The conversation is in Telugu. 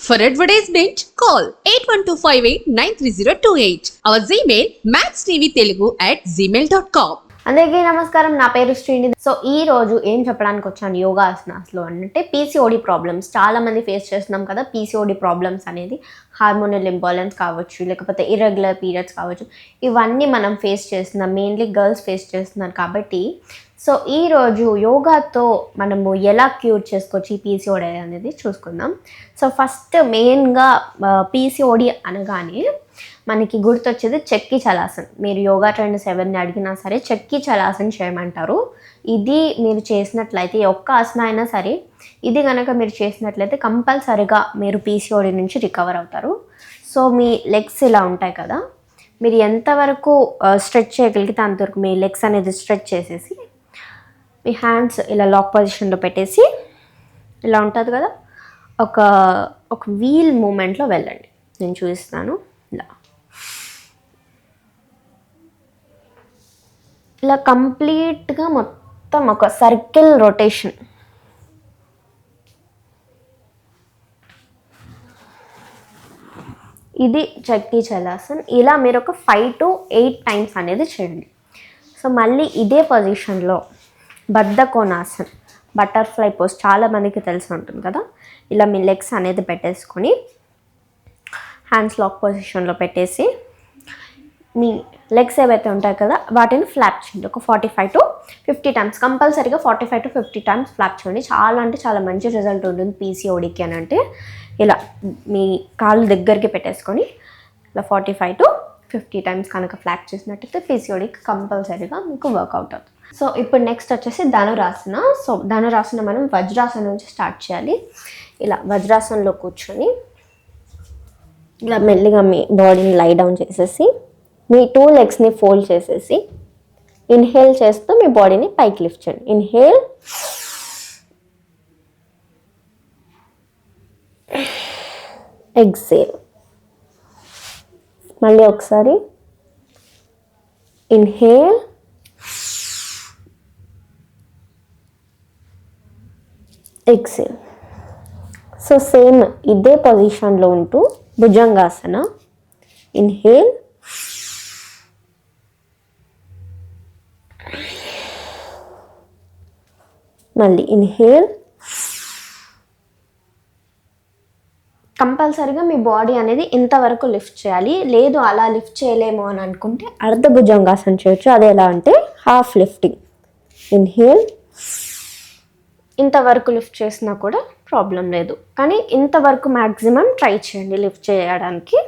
For advertisement, call 8125893028. Our Gmail mathstvtelugu@gmail.com. అందరికీ నమస్కారం. నా పేరు శ్రీనిధి. సో ఈ రోజు ఏం చెప్పడానికి వచ్చాను యోగాసనాస్లో అంటే పీసీఓడి ప్రాబ్లమ్స్ చాలా మంది ఫేస్ చేస్తున్నాం కదా. పీసీఓడి ప్రాబ్లమ్స్ అనేది హార్మోనల్ ఇంబాలెన్స్ కావచ్చు, లేకపోతే ఇర్రెగ్యులర్ పీరియడ్స్ కావచ్చు, ఇవన్నీ మనం ఫేస్ చేస్తున్నాం. మెయిన్లీ గర్ల్స్ ఫేస్ చేస్తున్నారు కాబట్టి సో ఈరోజు యోగాతో మనము ఎలా క్యూర్ చేసుకోవచ్చు ఈ పీసీఓడి అనేది చూసుకుందాం. సో ఫస్ట్ మెయిన్గా పీసీఓడి అనగానే మనకి గుర్తొచ్చేది చెక్కి చలాసన్. మీరు యోగా ట్రైనర్ 7ని అడిగినా సరే చెక్కి చలాసన్ చేయమంటారు. ఇది మీరు చేసినట్లయితే ఒక్క ఆసన అయినా సరే ఇది కనుక మీరు చేసినట్లయితే కంపల్సరిగా మీరు పీసీఓడి నుంచి రికవర్ అవుతారు. సో మీ లెగ్స్ ఇలా ఉంటాయి కదా, మీరు ఎంతవరకు స్ట్రెచ్ చేయగలిగితే అంతవరకు మీ లెగ్స్ అనేది స్ట్రెచ్ చేసేసి మీ హ్యాండ్స్ ఇలా లాక్ పొజిషన్లో పెట్టేసి ఇలా ఉంటుంది కదా, ఒక వీల్ మూమెంట్లో వెళ్ళండి. నేను చూపిస్తాను. ఇలా కంప్లీట్గా మొత్తం ఒక సర్కిల్ రొటేషన్. ఇది చక్కి చలాసన్. ఇలా మీరు ఒక 5 to 8 టైమ్స్ అనేది చేయండి. సో మళ్ళీ ఇదే పొజిషన్లో బద్ధకోణాసన్, బటర్ఫ్లై పోజ్ చాలా మందికి తెలిసి ఉంటుంది కదా. ఇలా మీ లెగ్స్ అనేది పెట్టేసుకొని హ్యాండ్స్ లాక్ పొజిషన్లో పెట్టేసి మీ లెగ్స్ ఏవైతే ఉంటాయి కదా వాటిని ఫ్లాప్ చేయండి. ఒక 45 to 50 టైమ్స్, కంపల్సరీగా 45 to 50 టైమ్స్ ఫ్లాప్ చేయండి. చాలా అంటే చాలా మంచి రిజల్ట్ ఉంటుంది పీసీఓడికి అని. అంటే ఇలా మీ కాళ్ళు దగ్గరికి పెట్టేసుకొని ఇలా 45 to 50 టైమ్స్ కనుక ఫ్లాప్ చేసినట్టయితే పీసీఓడికి కంపల్సరీగా మీకు వర్కౌట్ అవుతుంది. సో ఇప్పుడు నెక్స్ట్ వచ్చేసి ధనురాసన. సో ధనురాసన మనం వజ్రాసన నుంచి స్టార్ట్ చేయాలి. ఇలా వజ్రాసనలో కూర్చొని ఇలా మెల్లిగా మీ బాడీని లై డౌన్ చేసేసి మీ 2 లెగ్స్ని ఫోల్డ్ చేసేసి ఇన్హేల్ చేస్తూ మీ బాడీని పైకి లిఫ్ట్ చేయండి. Inhale, exhale. మళ్ళీ ఒకసారి ఇన్హేల్, ఎక్సేల్. సో సేమ్ ఇదే పొజిషన్లో ఉంటూ భుజంగాసన. ఇన్హేల్, మళ్ళీ ఇన్హేల్. కంపల్సరీగా మీ బాడీ అనేది ఇంతవరకు లిఫ్ట్ చేయాలి. లేదు అలా లిఫ్ట్ చేయలేము అని అనుకుంటే అర్ధ భుజంగాసన చేయొచ్చు. అది ఎలా అంటే హాఫ్ లిఫ్టింగ్. ఇన్హేల్, ఇంతవరకు లిఫ్ట్ చేసినా కూడా ప్రాబ్లం లేదు, కానీ ఇంతవరకు మ్యాక్సిమం ట్రై చేయండి లిఫ్ట్ చేయడానికి.